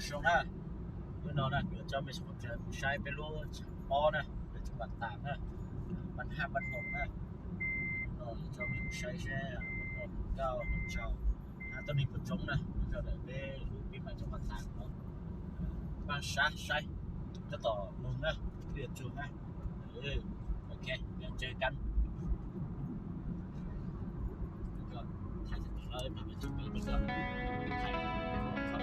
ช่วงหน้าเมื่อนอนนะเดี๋ยวจะไม่สมจะใช้ไปรู้ปอนะในจังหวัดตากนะมันห้ามันหกนะจะมีใช้แช่มันเก้ามันเจ้าตอนนี้ผมจงนะจะได้ไปรู้ปีใหม่จังหวัดตากเนาะบ้านช้าใช้จะต่อมึงนะเรียนจูนะโอเคเดี๋ยวเจอกันก็ถ่ายจากนี้เลยผ่านไปถึงนี้ก็ถ่ายขอขับ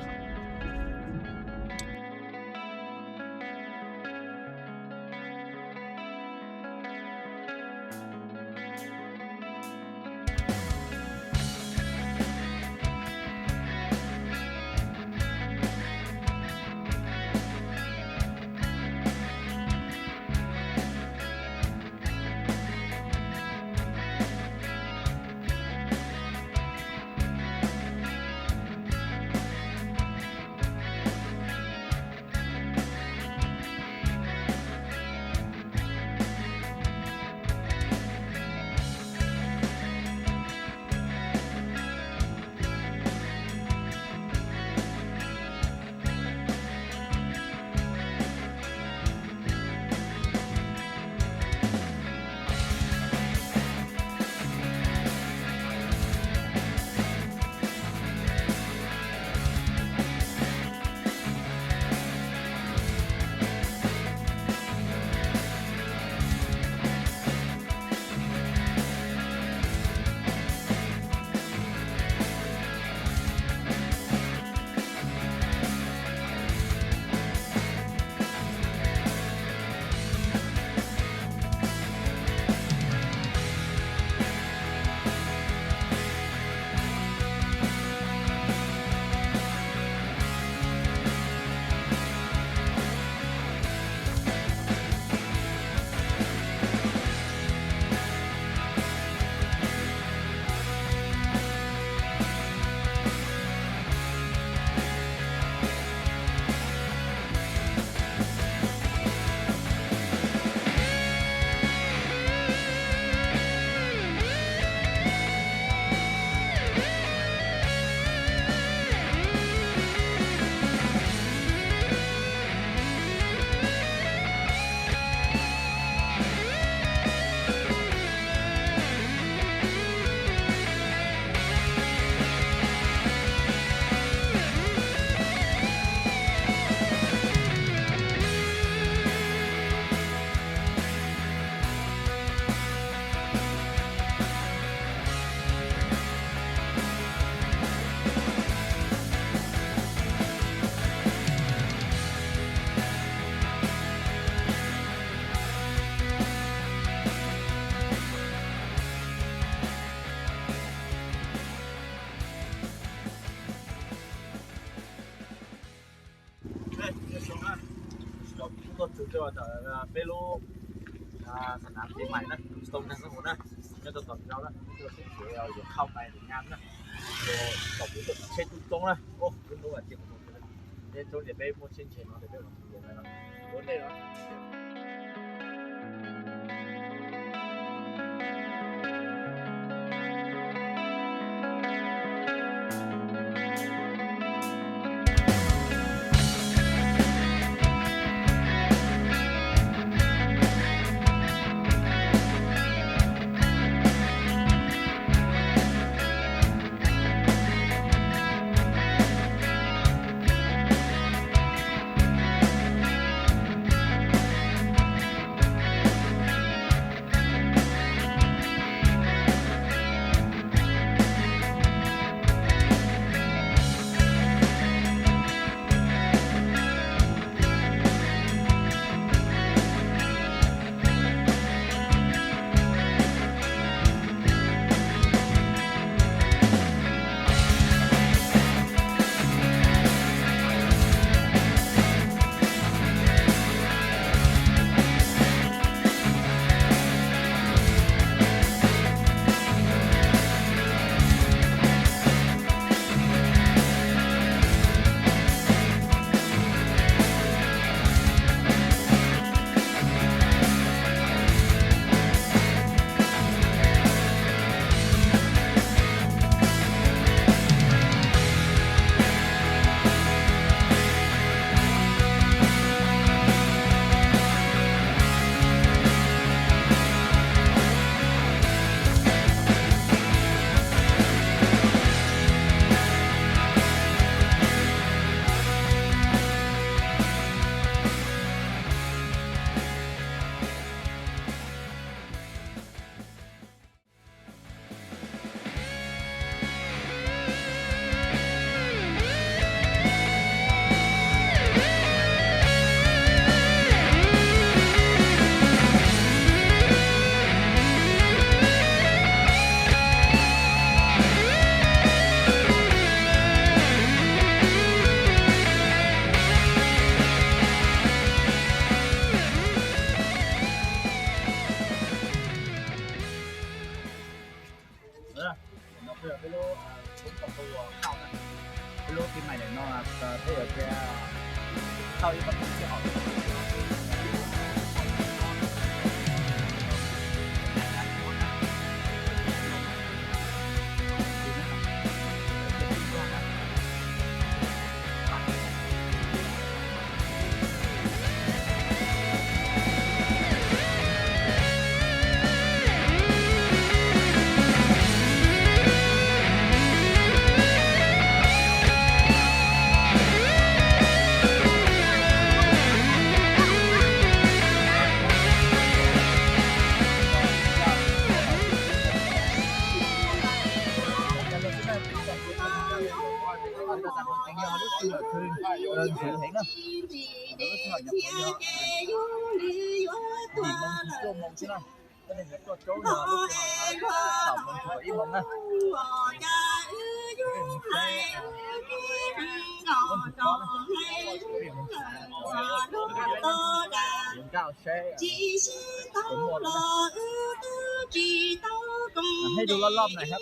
ก็ถือว่าไม่รู้สนามที่ใหม่นะตรงทางสมุทรนะก็จะต่อเราละตัวเสียเราเดี๋ยวเข้าไปถึงงานนะเดี๋ยวตบอยู่เช็ดตรงนะโอ้คุณรู้ว่าเจ็บหมดเลยเดี๋ยวเดี๋ยวไปพูดเช็ดเนาะเดี๋ยวไปหมดเดี๋ยวนะรถได้เนาะ靠一个东西好。Đơn sự hiện đó. Thì mong chú mong chứ nào. Cái này có chỗ nào lúc nào tổng mong cho ý mong á. Cao xe cũng một thấy đồ lom nàyครับ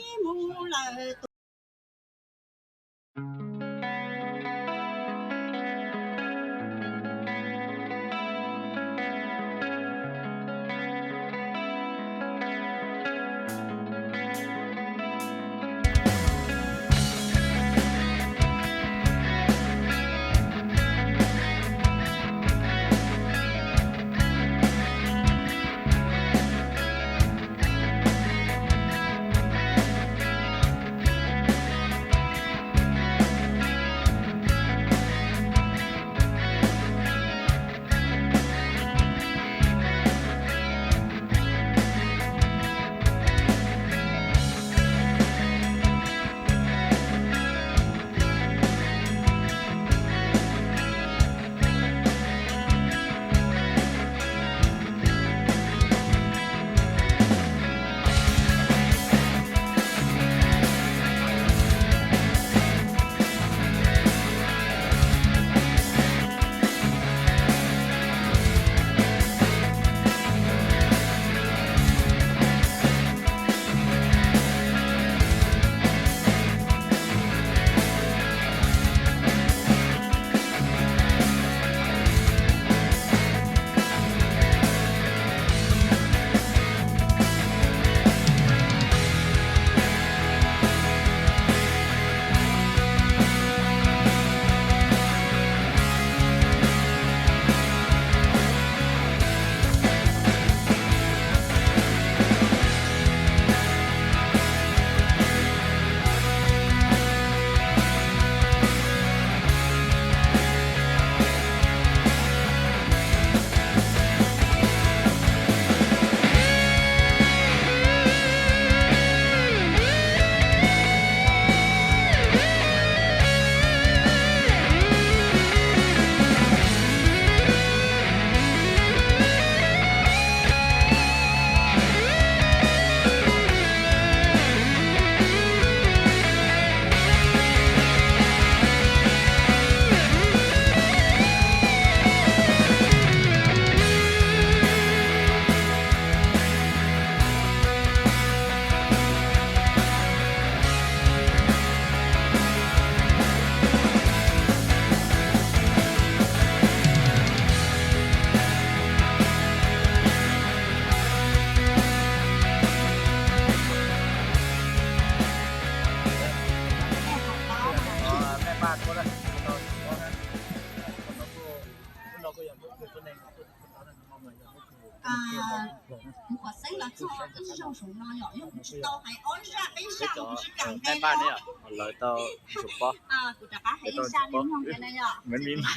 我生了之后这是用手拉呀，又不知道还按下一下不是赶 แม่ 开 บ้าน 的 เนี่ยlợi tao chụp bó 啊，กูจะ把ให้一下你弄的那样， เหมือนมีไหม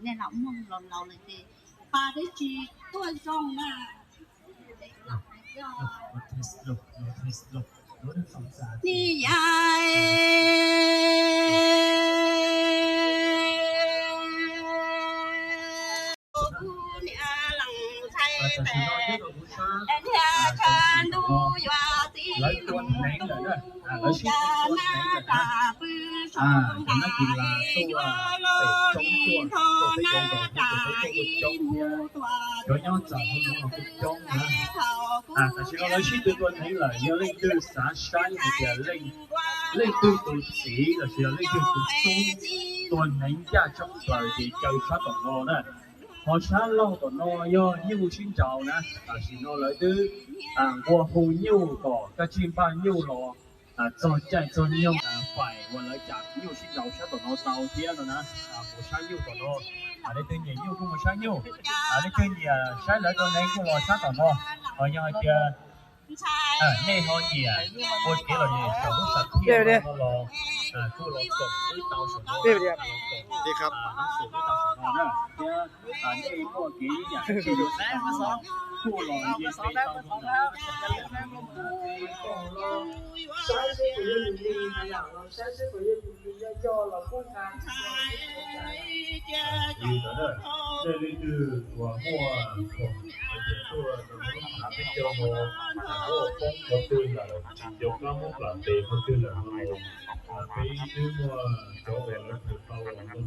เนี่ยเรา弄เราเลยดิปลาได้จีตัวจงอ่ะนี่ยผู้เนี่ยหลังใช้แต่แต่เนี่ยฉันดูว่าสิลุงตูจานาตาปื้อชงตาอียัวโลดีทอนาตาอีมูตัวสีปื้อแม่เขา 但是我哋先對個起嚟，要拎對散山嘅時候拎對到紙嘅時候拎對到中 tuần đánh gia trong đời thì chơi sát tổn nô nè họ sát lâu tổn nô do nhu xin chào nè xin nô lợi tư qua hồ nhu có các chim ba nhu lò cho chạy cho nhu phải qua lợi chặt nhu xin chào sát tổn nô tàu kia rồi nè một sát nhu tổn nô đây tên gì nhu cũng một sát nhu đây tên gì sát lợi cho nên cũng là sát tổn nô ở nhau kia này thôi gì ôi kia là gì sống sạch kia nó lò cứ lò cột với tàu sườn nôดีครับ nó sườn với tàu sườn nô nè kia đây có kỹ nhà kia được nè nó sống cứ lò gì cái tàu sườn nô sáng sẽ của dân đi là làm sáng sẽ của dân đi cho là không can đi tới đây đây là từ của mua củaตัวหาเป็นเจ้าโมโอ้ก็ตื่นแล้วเดี๋ยวก็มุกหลับเตะก็ตื่นแล้วไปซื้อมาโจ๊กแล้วคือเตา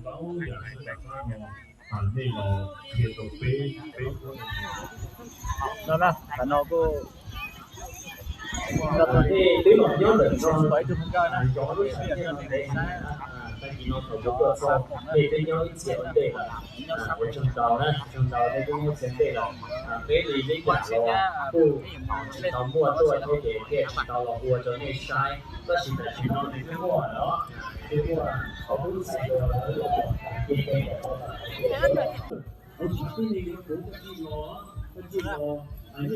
เตาอย่างที่แบบว่านี่เราเกี่ยวกับเป๊ะ đó là nó có thì tiếng nói nhớ định rồi phải chung coi nè thì cái nhau ít tiền vấn đề là của trường tàu đây cũng như vấn đề là cái gì đấy quả là phụ tàu mua tôi thôi để tàu là mua cho nên sai tất chỉ là chỉ nói đến cái mua đó cái mua họ cũng sẽ được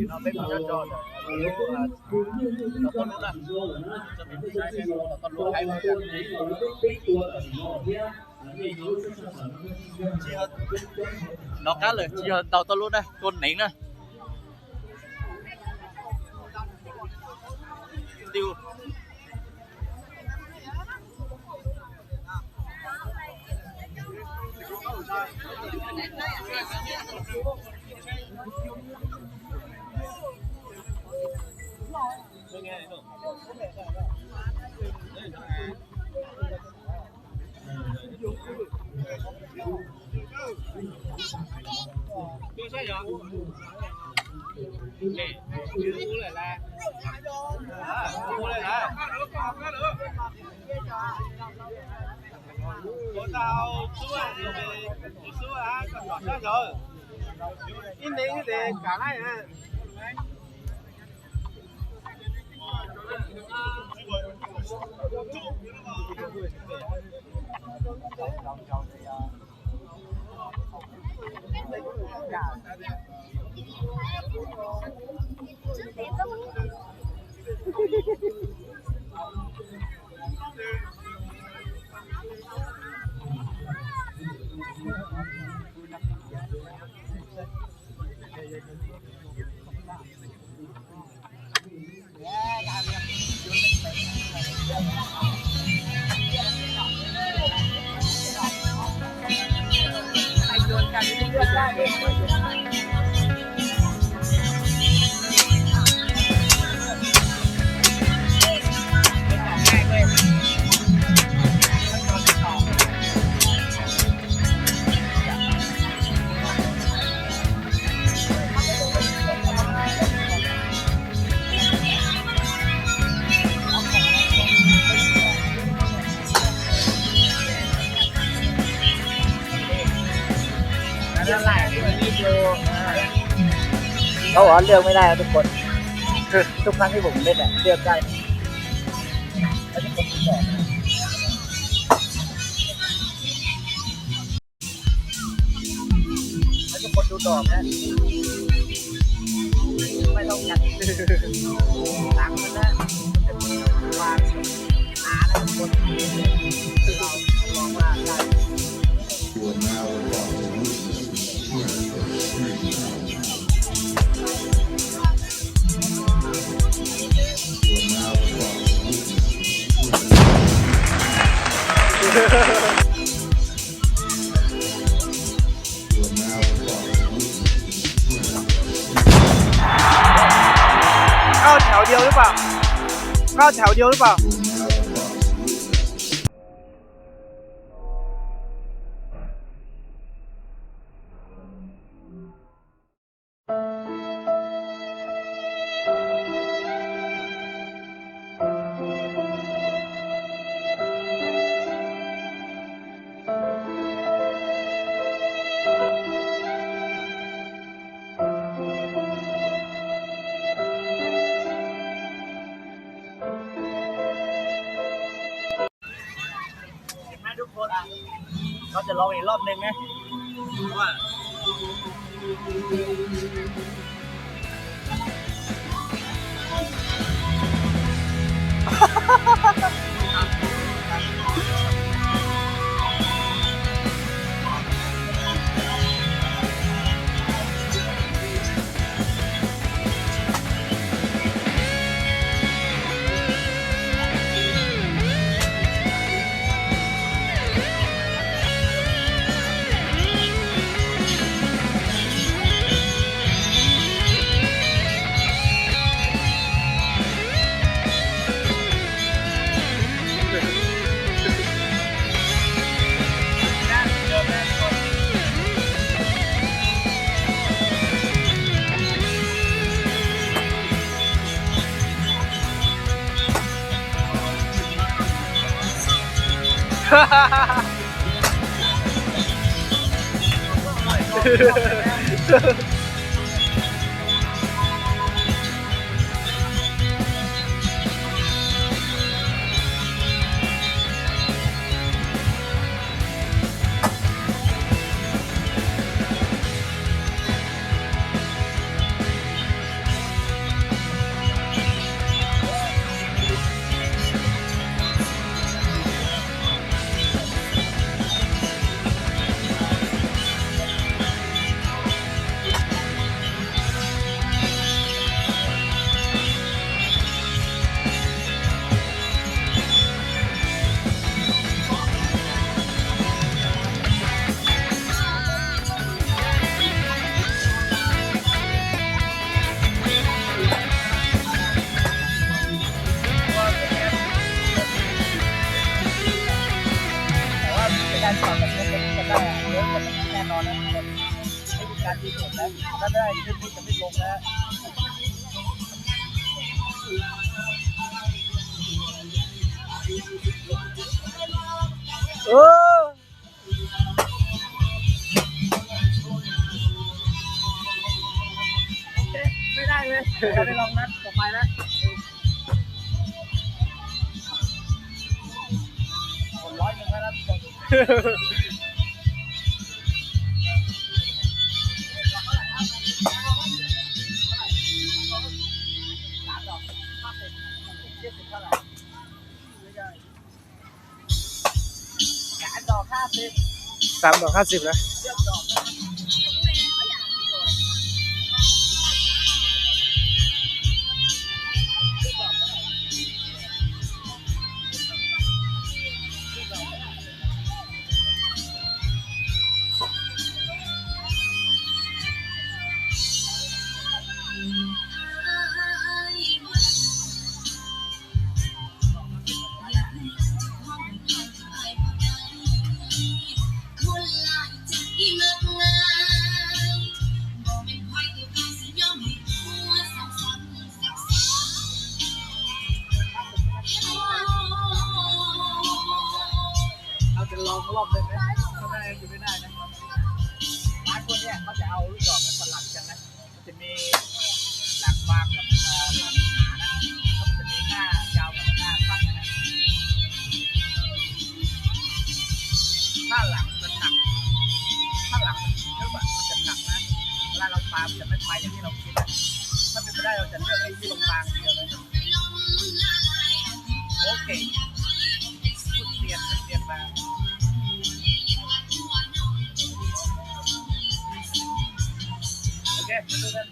nó biết nó cho nó có luôn á cho mình sai xem nó có luôn hay nó cáเลยchỉ hơn tàu luôn đây con nén đây tiêu tao xuống hả còn giọt ra rồi in đi thì cả này nèเขาบอกว่าเลือกไม่ได้ทุกคนคือทุกครั้งที่ผมเล่นอะเลือกได้แล้วทุกคนดูดอกแล้วทุกคนดูดอกนะไม่ต้องกันหลังมันนะมันจะมีวางหนาแล้วทุกคนคือเรามองว่าได้ เข้าแถวเดียวหรือเปล่าเข้าแถวเดียวหรือเปล่า เขาจะลองอีกรอบนึงไหมว่าการสอนแบบนี้จะได้เยอะกว่าแน่นอนนะทุกคนไม่มีการดีสุดนะถ้าได้ขึ้นที่จะไม่ลงนะไม่ได้เลยเราได้ลองนัดต่อไปแล้วคน100แล้วนะ3 ดอก 50นะลองรอบเลยไหมถ้าไม่ได้ไม่ได้นะร้านพวกนี้เขาจะเอาลูกดอกมาสลับกันนะมันจะมีหลังบางกับหลังหนานะเขาจะมีหน้ายาวกับหน้าสั้นนะถ้าหลังมันหนักถ้าหลังมันเยอะแบบมันจะหนักนะเวลาเราปาจะไม่ไปอย่างที่เราคิดถ้าเป็นไปได้เราจะเลือกไอ้ที่ลงบางเดียวเลยโอเคพูดเรียนมาโอเคมาดูกัน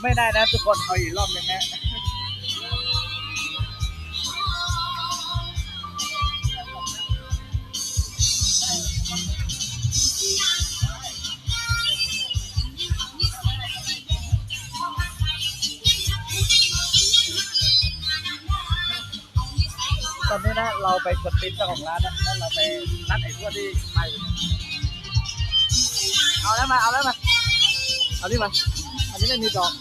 ไม่ได้นะทุกคนเอาอีกรอบนึงนะตอนนี้นะเราไปกดติดเจ้าของร้านนะแล้วเราไปนัดไอ้พวกที่ไปเอาแล้วมาเอานี่มาอันนี้ไม่มีดอก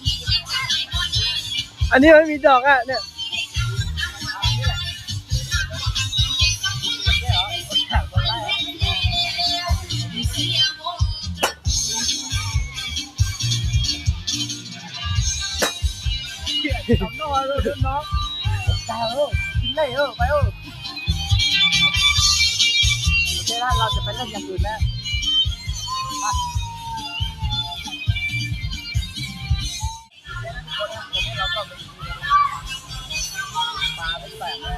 อันนี้ไม่มีดอกอ่ะเนี่ยน้องน้องดาวกินเลยไปโอเคแล้วเราจะไปเล่นอย่างอื่นแล้วเราก็ปลาไม่แปลกนะ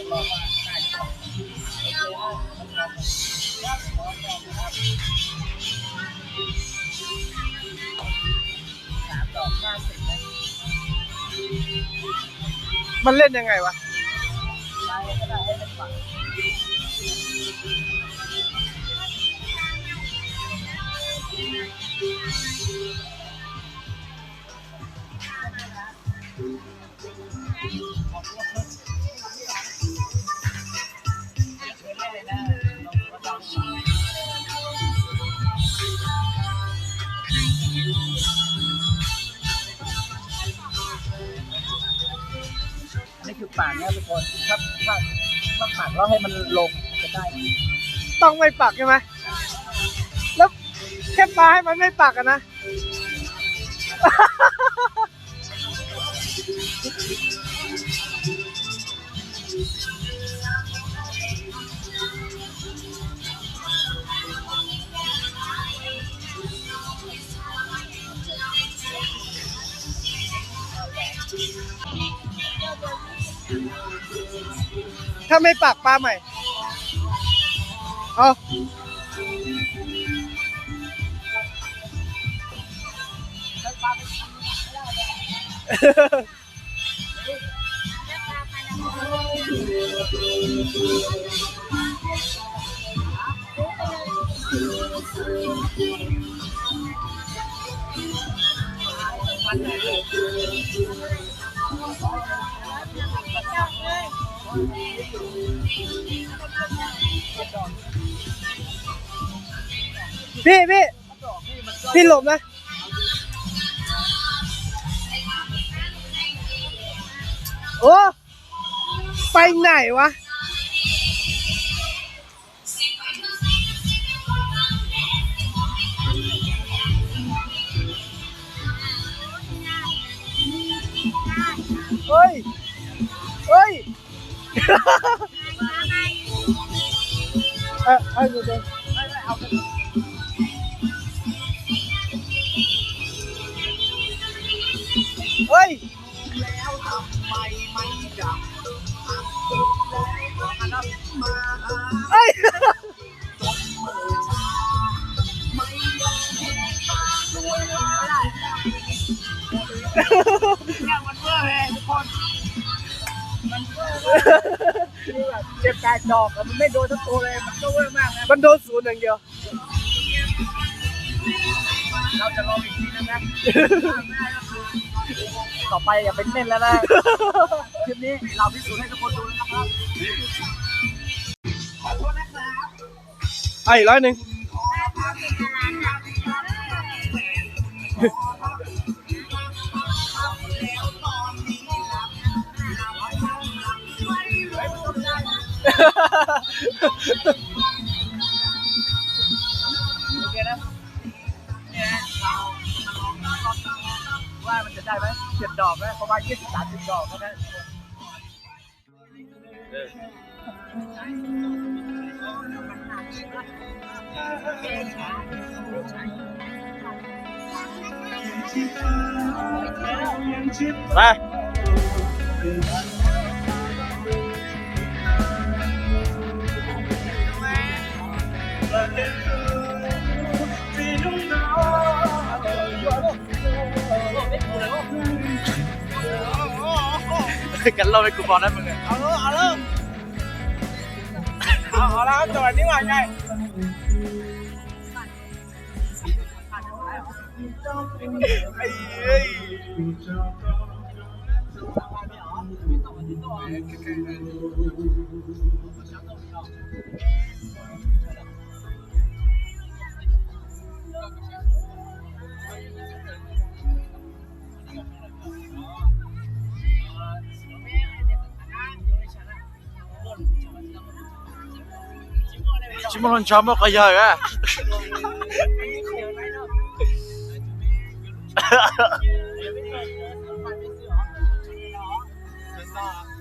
เราว่าง่ายกว่า3 ดอก 50 นะมันเล่นยังไงวะไปก็ได้ให้เป็นฝั่งนี่คือปากเนี่ยทุกคนถ้าปากแล้วให้มันลงมันจะได้ต้องไม่ปักใช่ไหมแล้วแค่ปลาให้มันไม่ปักกันนะถ้าไม่ปักปลาใหม่เอาพี่หลบนะโอ้ไปไหนวะเฮ้ยให้ดูดิเฮ้ยแล้วทำไมไม่จับเฮ้ยเนี่ยมันเวอร์เลยทุกคนมันเวอร์คือแบบเจ็บกายดอกมันไม่โดนทั้งตัวเลยมันก็เวอร์มากนะมันโดน0อย่างเดียวเราจะลองอีกทีนึงนะต่อไปอย่าเป็นเล่นแล้วนะคลิปนี้เราพิสูจน์ให้ทุกคนดูนะครับขอโทษนะครับไอ้100โอเคนะเนี่ยเรามาลองว่ามันจะได้ไหม7 ดอกไหมประมาณ20-30 ดอกนะไปกันเราไปกูบอกได้มึงเอาแล้วจังหวะนี้ว่าไงไอ้ ชิมอนชอบมากก็เยอะอ่ะ Hãy subscribe cho kênh Ghiền Mì Gõ để không bỏ lỡ